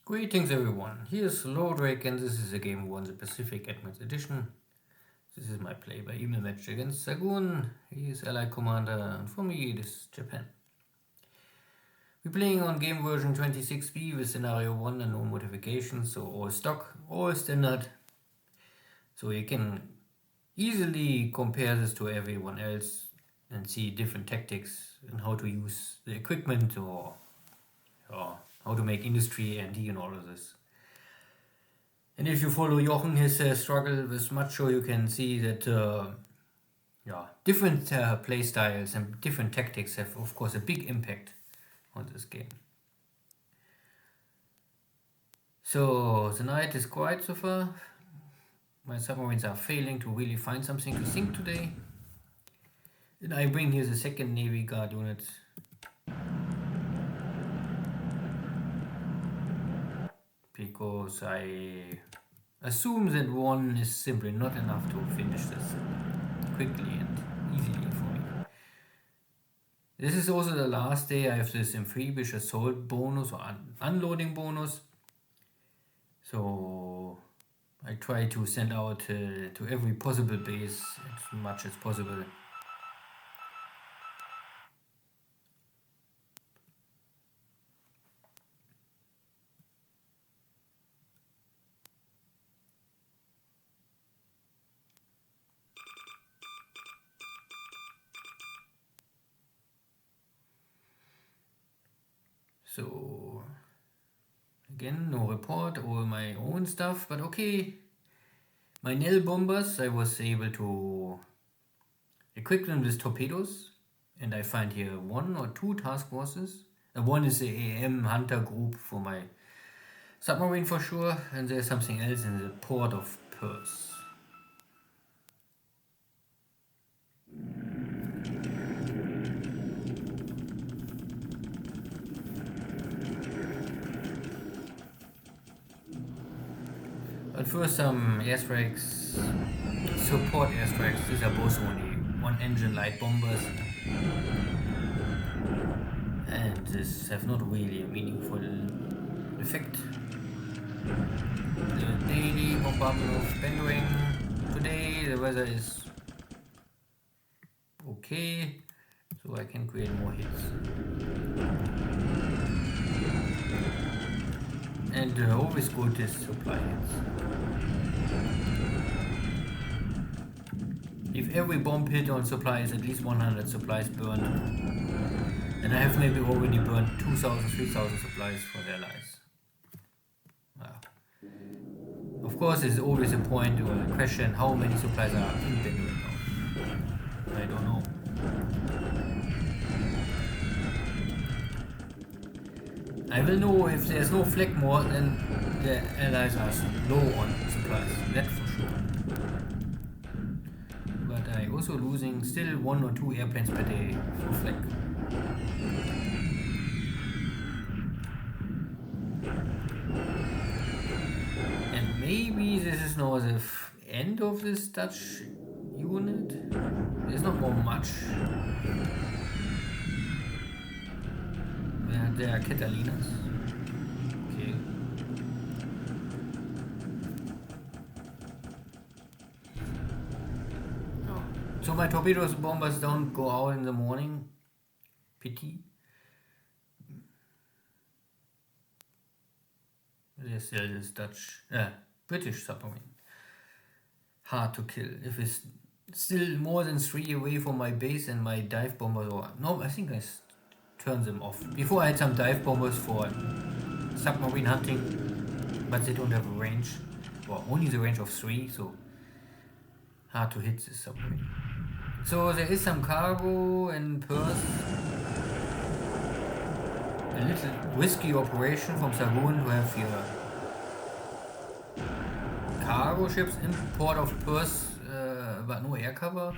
Greetings everyone, here's Lodrik and this is a game 1 the Pacific Admins Edition. This is my play by email match against Xargun. He is Allied Commander and for me it is Japan. We're playing on game version 26B with scenario 1 and no modifications, so all stock, all standard. So you can easily compare this to everyone else and see different tactics and how to use the equipment or how to make industry and all of this. And if you follow Jochen, his struggle with Macho, you can see that different play styles and different tactics have of course a big impact on this game. So the night is quiet so far. My submarines are failing to really find something to sink today. And I bring here the second Navy Guard unit. Because I assume that one is simply not enough to finish this quickly and easily for me. This is also the last day I have this amphibious assault bonus or unloading bonus. So I try to send out to every possible base as much as possible. So again, no report, all my own stuff, but okay. My Nell bombers, I was able to equip them with torpedoes, and I find here 1 or 2 task forces. One is the AM Hunter group for my submarine for sure, and there's something else in the port of Perth. But first some airstrikes, support airstrikes. These are both only 1 engine light bombers. And this have not really a meaningful effect. The daily bombardment of Penguin. Today the weather is okay, so I can create more hits. And always good is supply hits. If every bomb hit on supply is at least 100 supplies burned, then I have maybe already burned 2,000, 3,000 supplies for their lives. Of course, there's always a point or a question how many supplies are in Penguin now. I don't know. I will know if there's no flag more, then the allies are low on supplies, that for sure. But I also losing still 1 or 2 airplanes per day for flag. And maybe this is now the end of this Dutch unit. There's not more much. There are Catalinas. Okay. Oh. So my torpedoes bombers don't go out in the morning. Pity. There's still this British submarine. Hard to kill. If it's still more than 3 away from my base and my dive bombers, or no, I think I turn them off. Before I had some dive bombers for submarine hunting, but they don't have a range, or only the range of 3, so hard to hit this submarine. So there is some cargo in Perth. A little risky operation from Xargun to have here cargo ships in port of Perth, but no air cover.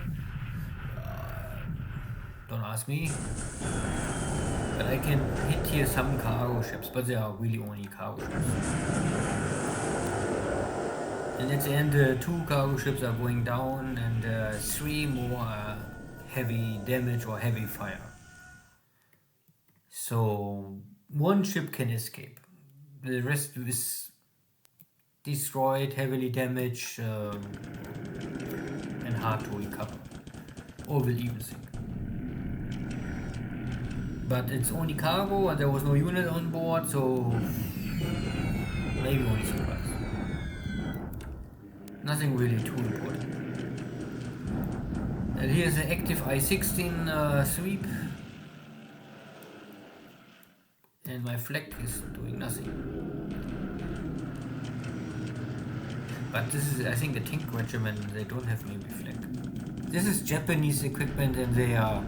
Don't ask me. But I can hit here some cargo ships, but they are really only cargo ships. And at the end, 2 cargo ships are going down and 3 more heavy damage or heavy fire. So 1 ship can escape. The rest is destroyed, heavily damaged, and hard to recover. Or will even sink. But it's only cargo and there was no unit on board, so maybe only supplies. Nothing really too important. And here's the active I-16 sweep. And my flag is doing nothing. But this is, I think, a tank regiment, they don't have maybe flag. This is Japanese equipment and they are...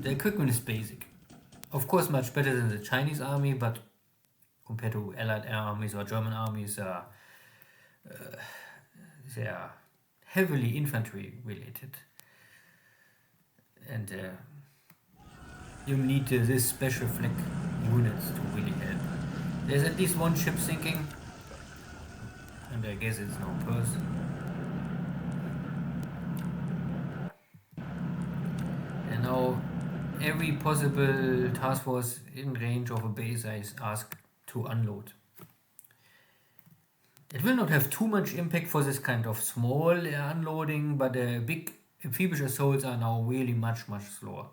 the equipment is basic. Of course much better than the Chinese army, but compared to Allied air armies or German armies, they are heavily infantry related. And you need this special flag units to really help. There's at least one ship sinking, and I guess it's no person. And now every possible task force in range of a base is asked to unload. It will not have too much impact for this kind of small unloading, but big amphibious assaults are now really much slower.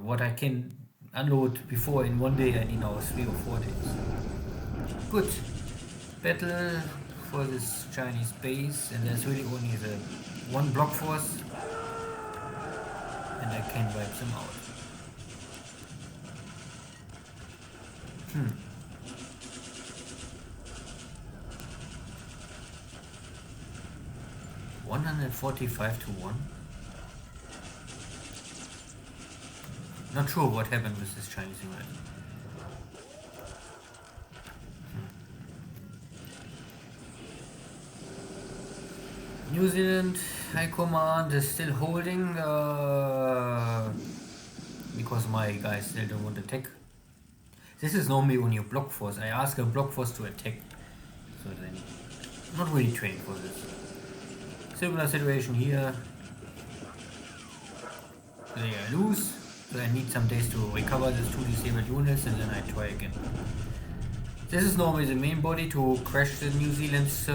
What I can unload before in one day, I need now 3 or 4 days. Good. Battle for this Chinese base, and there's really only the one block force, and I can wipe them out. 145 to 1. Not sure what happened with this Chinese unit. New Zealand High Command is still holding because my guys still don't want to attack. This is normally only a block force. I ask a block force to attack, so they're not really trained for this. Similar situation here. They are loose, so I need some days to recover these 2 disabled units and then I try again. This is normally the main body to crash the New Zealand's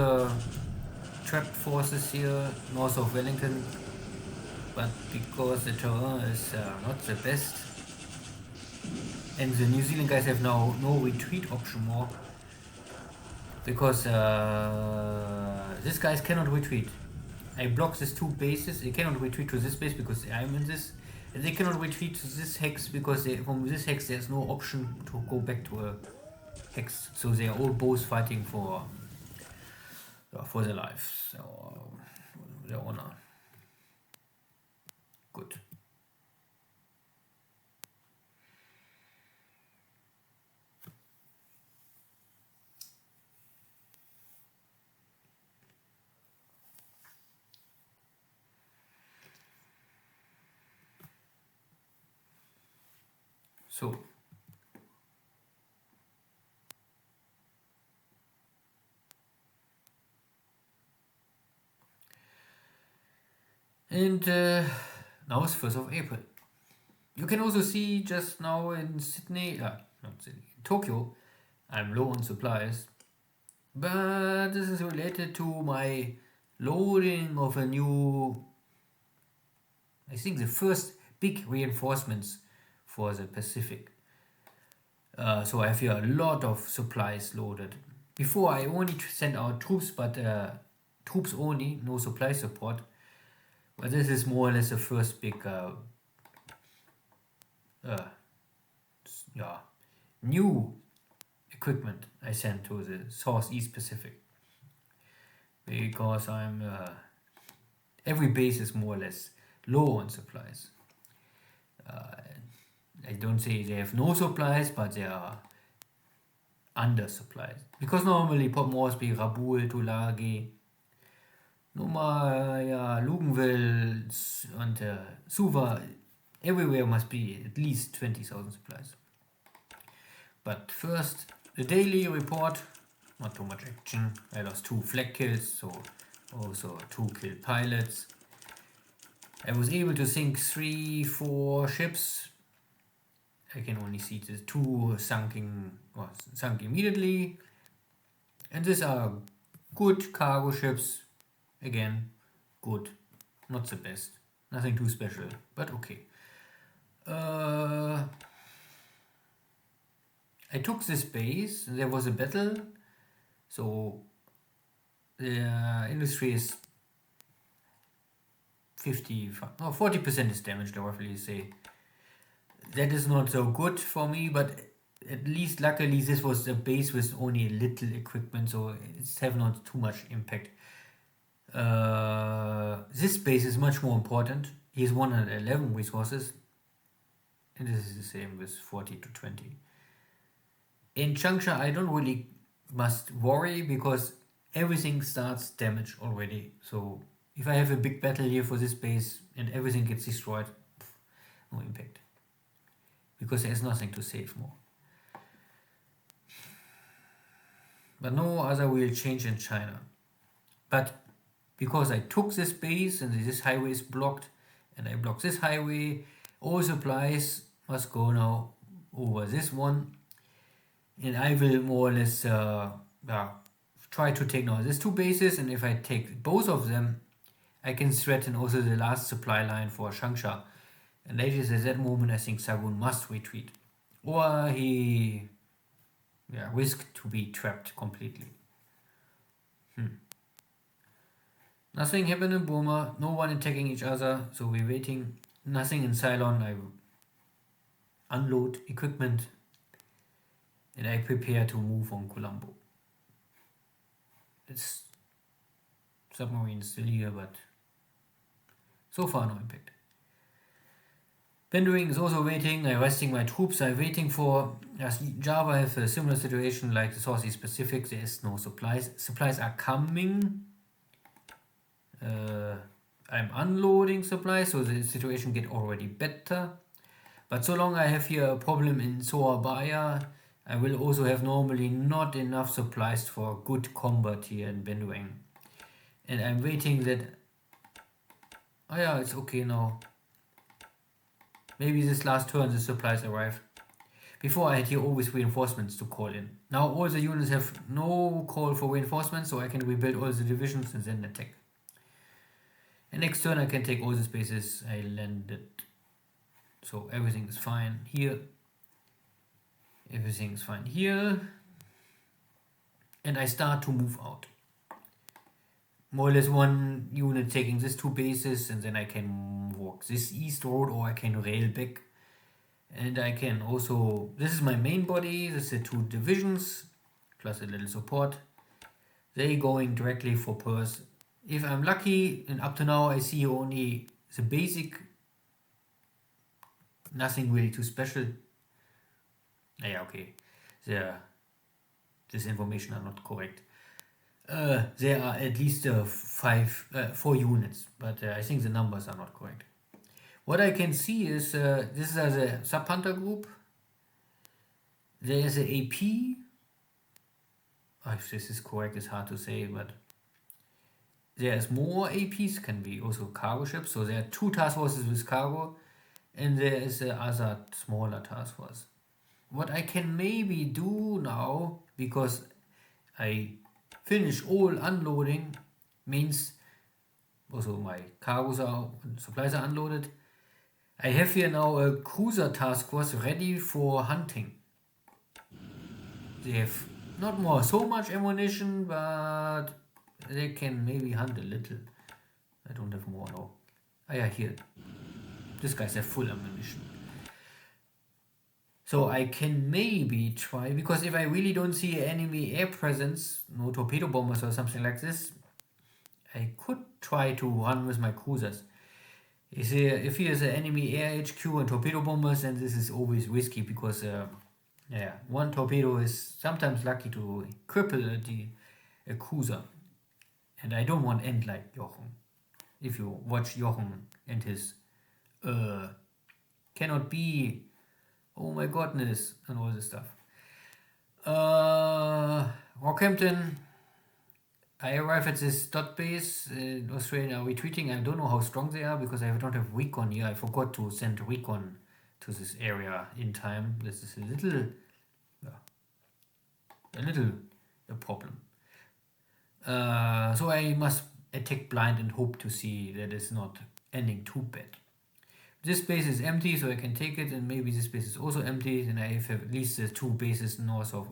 trapped forces here north of Wellington, but because the terrain is not the best and the New Zealand guys have now no retreat option more because these guys cannot retreat. I block these 2 bases, they cannot retreat to this base because I'm in this, and they cannot retreat to this hex because from this hex there's no option to go back to a hex, so they are all both fighting for their lives, their honor. Good. So, and now it's 1st of April. You can also see just now in Sydney, not Sydney, in Tokyo, I'm low on supplies, but this is related to my loading of a new, I think the first big reinforcements for the Pacific. So I have here a lot of supplies loaded. Before I only sent out troops, but troops only, no supply support. But this is more or less the first big new equipment I sent to the Southeast Pacific. Because I'm every base is more or less low on supplies. I don't say they have no supplies, but they are under supplies. Because normally Port Moresby, Rabaul, Tulagi, Numa, Luganville and Suva, everywhere must be at least 20,000 supplies. But first, the daily report, not too much action. I lost 2 flag kills, so also 2 killed pilots. I was able to sink 3-4 ships. I can only see the two sunk immediately. And these are good cargo ships. Again, good. Not the best. Nothing too special, but okay. I took this base. There was a battle. So the industry is 40% is damaged, I roughly say. That is not so good for me, but at least luckily this was a base with only little equipment, so it's have not too much impact. This base is much more important. He has 111 resources, and this is the same with 40 to 20. In Changsha, I don't really must worry because everything starts damage already. So if I have a big battle here for this base and everything gets destroyed, no impact. Because there's nothing to save more. But no other will change in China. But because I took this base and this highway is blocked and I block this highway, all supplies must go now over this one. And I will more or less try to take now these two bases, and if I take both of them, I can threaten also the last supply line for Changsha. And latest at that moment, I think Xargun must retreat. Or he risked to be trapped completely. Nothing happened in Burma, no one attacking each other, so we're waiting. Nothing in Ceylon, I unload equipment and I prepare to move on Colombo. It's submarine still here, but so far no impact. Pendering is also waiting. I'm resting my troops. I'm waiting for Java have a similar situation like the Southeast Pacific. There is no supplies. Supplies are coming. I'm unloading supplies, so the situation get already better. But so long I have here a problem in Soabaya, I will also have normally not enough supplies for good combat here in Benduang. And I'm waiting that... Oh yeah, it's okay now. Maybe this last turn the supplies arrive. Before I had here always reinforcements to call in. Now all the units have no call for reinforcements, so I can rebuild all the divisions and then attack. And next turn I can take all the spaces I landed. So everything is fine here. Everything is fine here. And I start to move out. More or less one unit taking these two bases, and then I can walk this east road or I can rail back. And I can also... This is my main body. This is the two divisions plus a little support. They going directly for Perth. If I'm lucky, and up to now I see only the basic, nothing really too special. Yeah, okay. This information are not correct. There are at least 4 units, but I think the numbers are not correct. What I can see is this is a sub-hunter group. There is an AP. If this is correct, it's hard to say, but there is more APs, can be also cargo ships. So there are 2 task forces with cargo, and there is a other smaller task force. What I can maybe do now, because I finish all unloading, means also my cargos are supplies are unloaded. I have here now a cruiser task force ready for hunting. They have not so much ammunition, but they can maybe hunt a little. I don't have more now. Ah yeah, here. This guy's have full ammunition. So I can maybe try, because if I really don't see enemy air presence, no torpedo bombers or something like this, I could try to run with my cruisers. If he has an enemy air HQ and torpedo bombers, then this is always risky, because one torpedo is sometimes lucky to cripple a cruiser. And I don't want end like Jochen. If you watch Jochen and his cannot be, oh my godness, and all this stuff. Rockhampton, I arrive at this dot base in Australia retreating. I don't know how strong they are because I don't have recon here. I forgot to send recon to this area in time. This is a little a problem. So I must attack blind and hope to see that it's not ending too bad. This base is empty, so I can take it, and maybe this base is also empty. Then I have at least the two bases north of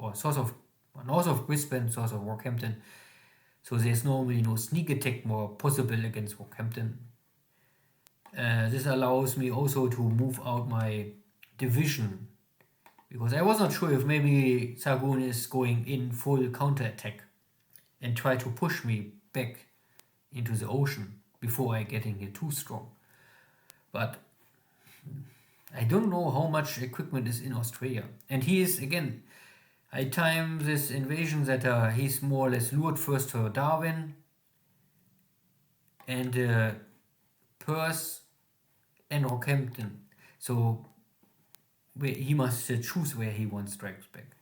Brisbane, south of Rockhampton. So there's normally no sneak attack more possible against Rockhampton. This allows me also to move out my division, because I was not sure if maybe Xargun is going in full counter-attack and try to push me back into the ocean before I getting here too strong. But I don't know how much equipment is in Australia. And he is, again, I time this invasion that he's more or less lured first to Darwin and Perth and Rockhampton. So he must choose where he wants strikes back.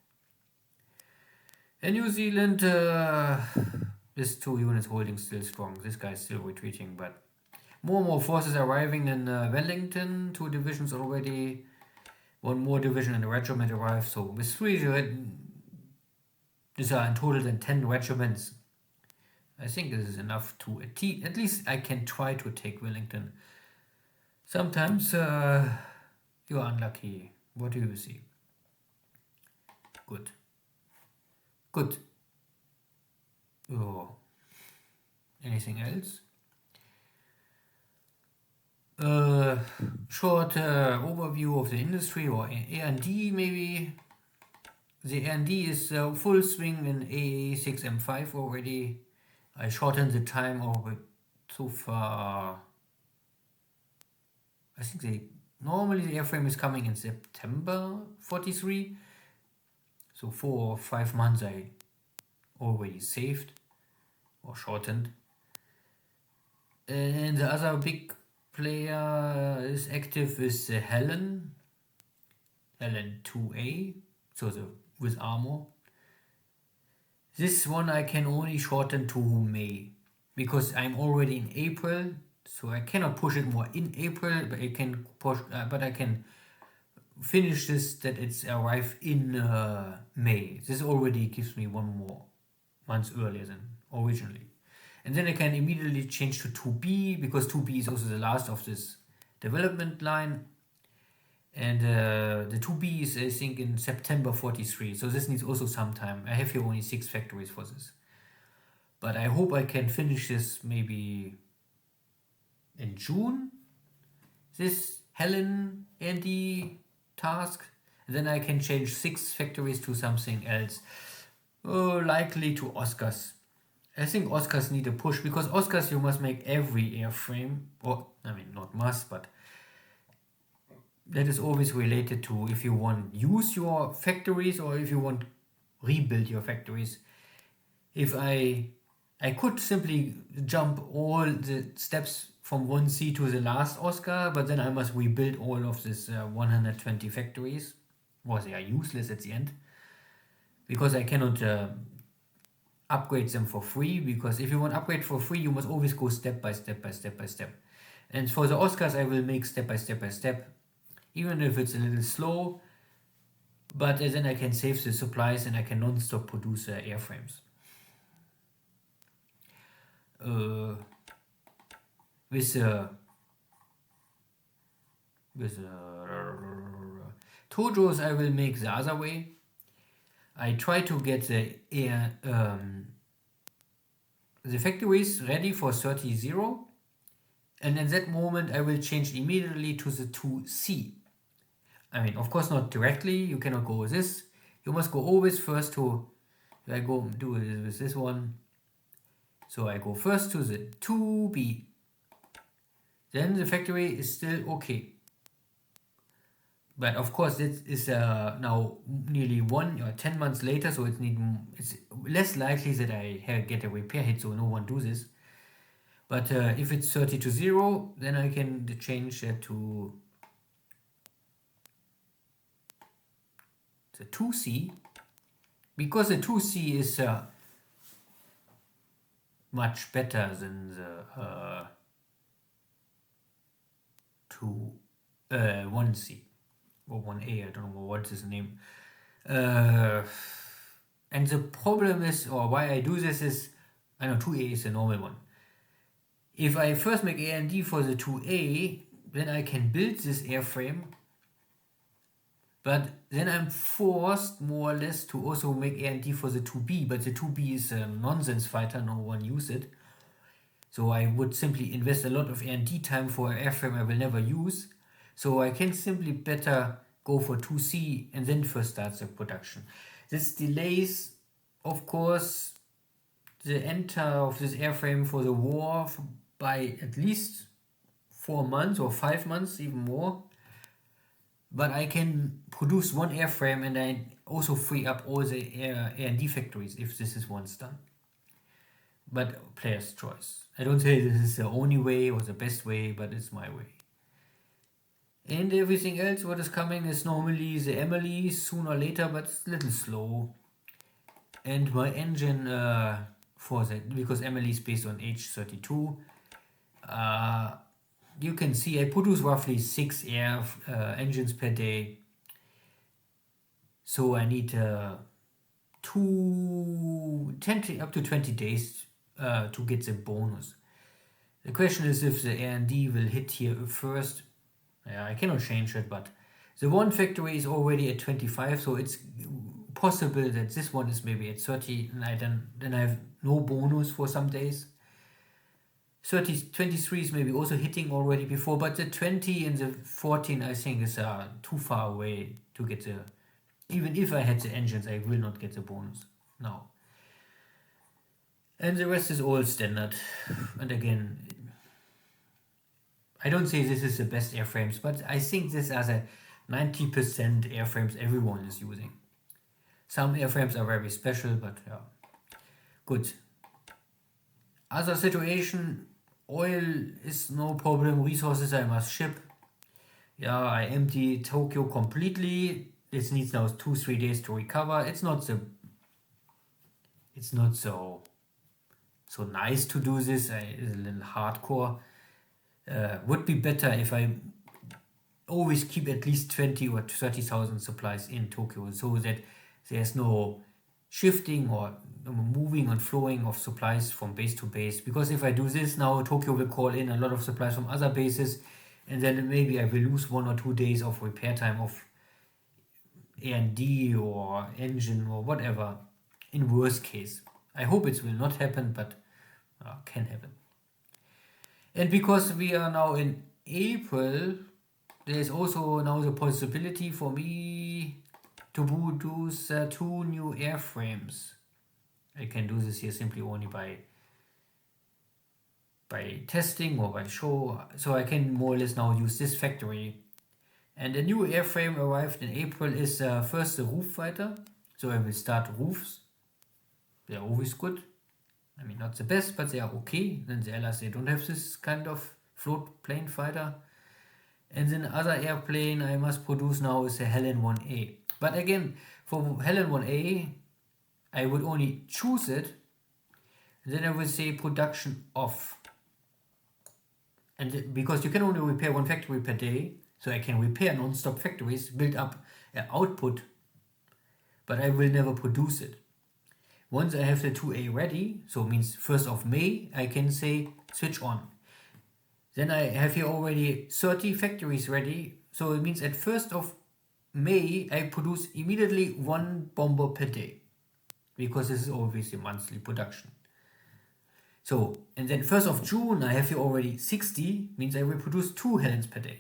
In New Zealand, this 2 units holding still strong. This guy is still retreating, but more and more forces arriving in Wellington. 2 divisions already. 1 more division and a regiment arrived. So with 3, these are in total then 10 regiments. I think this is enough to at least I can try to take Wellington. Sometimes you are unlucky. What do you see? Good. Good. Oh. Anything else? Short overview of the industry, or R&D maybe. The R&D is full swing in AA6M5 already. I shortened the time over so far. I think normally the airframe is coming in September 43. So 4 or 5 months I already saved or shortened. And the other big player is active with the Helen 2A, so with armor. This one I can only shorten to May, because I'm already in April, so I cannot push it more in April, but I can push, but I can finish this that it's arrive in May. This already gives me 1 more month earlier than originally. And then I can immediately change to 2B, because 2B is also the last of this development line. And the 2B is, I think, in September 43. So this needs also some time. I have here only 6 factories for this. But I hope I can finish this maybe in June. This Helen Andy task. And then I can change 6 factories to something else. Likely to Oscars. I think Oscars need a push, because Oscars you must make every airframe. Or, I mean, not must, but that is always related to if you want use your factories or if you want rebuild your factories. If I could simply jump all the steps from 1C to the last Oscar, but then I must rebuild all of this 120 factories, or they are useless at the end, because I cannot upgrade them for free, because if you want upgrade for free, you must always go step by step by step by step. And for the Oscars, I will make step by step by step, even if it's a little slow, but then I can save the supplies and I can non-stop produce airframes. With Tojos, I will make the other way. I try to get the factories ready for 30-0, and in that moment I will change immediately to the 2C. I mean, of course not directly, you cannot go with this. You must go always first to, I go do it with this one. So I go first to the 2B. Then the factory is still okay. But of course this is now nearly 1 or 10 months later, so it's less likely that I get a repair hit, so no one do this. But if it's 30-0, then I can change that to the 2C, because the 2C is much better than the 1C. or 1A, I don't know what's his name. And the problem is, or why I do this is, I know 2A is a normal one. If I first make A&D for the 2A, then I can build this airframe, but then I'm forced more or less to also make A&D for the 2B, but the 2B is a nonsense fighter, no one uses it. So I would simply invest a lot of A&D time for an airframe I will never use. So I can simply better go for 2C and then first start the production. This delays, of course, the enter of this airframe for the war by at least 4 months or 5 months, even more. But I can produce one airframe and I also free up all the A&D factories if this is once done. But player's choice. I don't say this is the only way or the best way, but it's my way. And everything else what is coming is normally the Emily sooner or later, but it's a little slow. And my engine for that, because Emily is based on H32, you can see I produce roughly 6 engines per day. So I need 20 up to 20 days to get the bonus. The question is if the A&D will hit here first. Yeah, I cannot change it, but the one factory is already at 25, so it's possible that this one is maybe at 30, and then I have no bonus for some days. 23 is maybe also hitting already before, but the 20 and the 14 I think is too far away to get the... Even if I had the engines, I will not get the bonus now. And the rest is all standard. And again, I don't say this is the best airframes, but I think these are the 90% airframes everyone is using. Some airframes are very special, but yeah. Good. Other situation, oil is no problem, resources I must ship. Yeah, I empty Tokyo completely. This needs now 2-3 days to recover. It's not so nice to do this. It's a little hardcore. Would be better if I always keep at least 20 or 30,000 supplies in Tokyo, so that there's no shifting or moving and flowing of supplies from base to base. Because if I do this now, Tokyo will call in a lot of supplies from other bases, and then maybe I will lose 1 or 2 days of repair time of A&D or engine or whatever, in worst case. I hope it will not happen, but can happen. And because we are now in April, there's also now the possibility for me to produce 2 new airframes. I can do this here simply only by testing or by show. So I can more or less now use this factory. And the new airframe arrived in April is first the roof fighter. So I will start roofs. They're always good. I mean, not the best, but they are okay. Then the LRs, they don't have this kind of float plane fighter. And then other airplane I must produce now is the Helen 1A. But again, for Helen 1A, I would only choose it. And then I will say production off. And because you can only repair 1 factory per day, so I can repair non-stop factories, build up output, but I will never produce it. Once I have the 2A ready, so it means 1st of May, I can say switch on. Then I have here already 30 factories ready, so it means at 1st of May I produce immediately 1 bomber per day, because this is always a monthly production. So, and then 1st of June I have here already 60, means I will produce 2 Helens per day.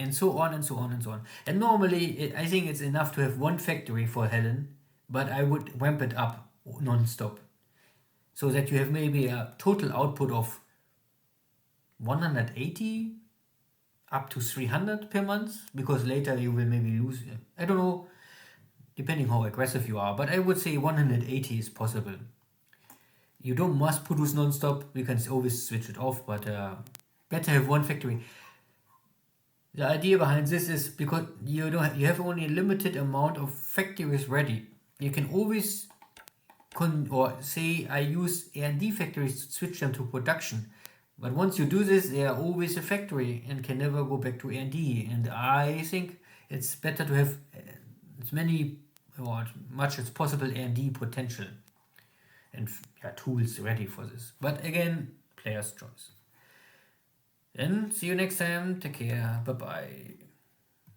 And so on and so on and so on. And normally I think it's enough to have 1 factory for Helen, but I would ramp it up non-stop. So that you have maybe a total output of 180 up to 300 per month, because later you will maybe lose, I don't know, depending how aggressive you are, but I would say 180 is possible. You don't must produce non-stop, you can always switch it off, but better have 1 factory. The idea behind this is because you have only a limited amount of factories ready. You can always say I use A&D factories to switch them to production. But once you do this, they are always a factory and can never go back to A&D. And I think it's better to have as many or as much as possible AMD potential and tools ready for this. But again, player's choice. Then see you next time. Take care. Bye bye.